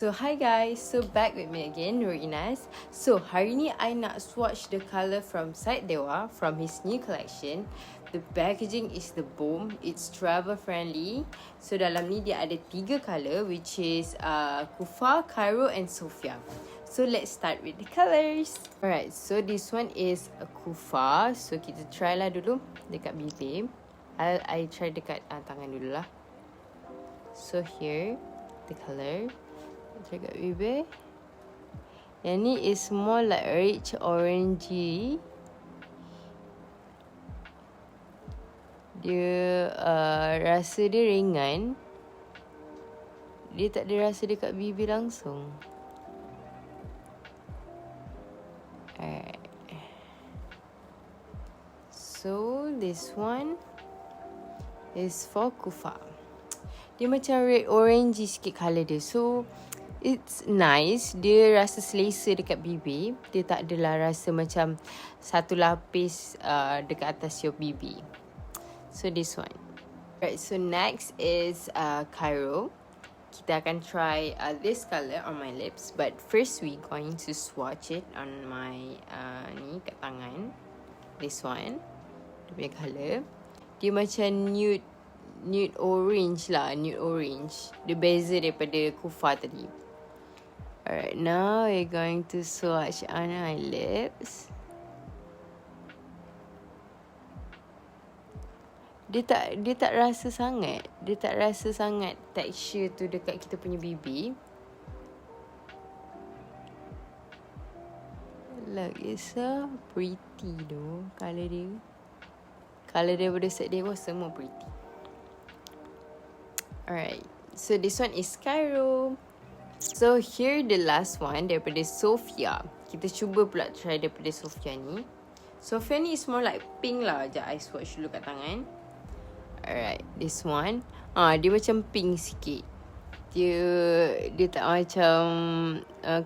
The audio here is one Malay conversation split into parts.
So hi guys, so back with me again, Nurul Ienas. So hari ni I nak swatch the colour from Syedewa from his new collection. The packaging is the bomb. It's travel friendly. So dalam ni dia ada 3 colour which is Kufa, Cairo and Sofia. So let's start with the colours. Alright, so this one is a Kufa. So kita try lah dulu dekat bibir. I try dekat tangan dulu lah. So here the colour. Dekat bibir. Yang ni is more like rich orangey. Dia rasa dia ringan. Dia tak ada rasa dekat bibir langsung. Alright. So this one is for Kufa. Dia macam red orangey sikit colour dia. So it's nice. Dia rasa selesa dekat bibir. Dia tak adalah rasa macam satu lapis dekat atas your bibir. So this one. Right, so next is Cairo. Kita akan try this colour on my lips. But first we going to swatch it on my ni kat tangan. This one. Dia punya colour. Dia macam nude orange lah. Nude orange. Dia beza daripada Kufa tadi. Alright, now we're going to swatch on my lips. Dia tak rasa sangat. Dia tak rasa sangat texture tu dekat kita punya bibir. Look, it's so pretty though. Colour dia. Colour daripada Syedewa semua pretty. Alright, so this one is Cairo. So here the last one daripada Sofia. Kita cuba pula try daripada Sofia ni. Sofia ni is more like pink lah. Sekejap I swatch dulu kat tangan. Alright, this one. Dia macam pink sikit. Dia tak macam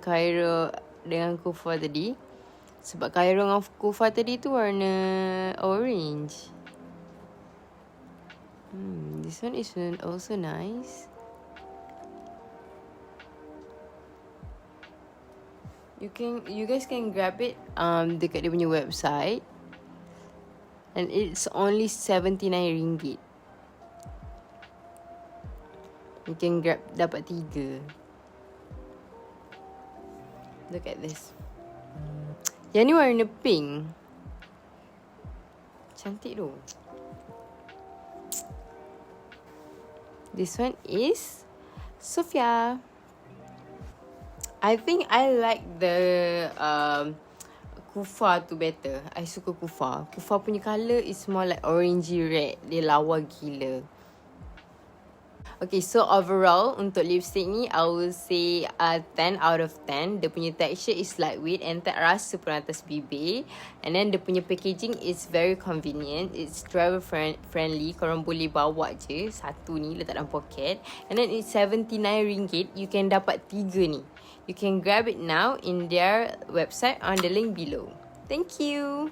Cairo dengan Kufa tadi. Sebab Cairo dengan Kufa tadi tu warna orange. This one is also nice. You guys can grab it dekat dia punya website. And it's only RM79. You can grab, dapat 3. Look at this. Yang ni warna pink. Cantik tu. This one is Sofia. I think I like the Kufa tu better. I suka Kufa. Kufa punya colour is more like orangey red. Dia lawa gila. Okay, so overall untuk lipstick ni I will say 10 out of 10. Dia punya texture is lightweight and tak rasa pun atas bibir. And then dia punya packaging is very convenient. It's travel friendly. Korang boleh bawa je satu ni letak dalam poket. And then it's RM79. You can dapat 3 ni. You can grab it now in their website on the link below. Thank you.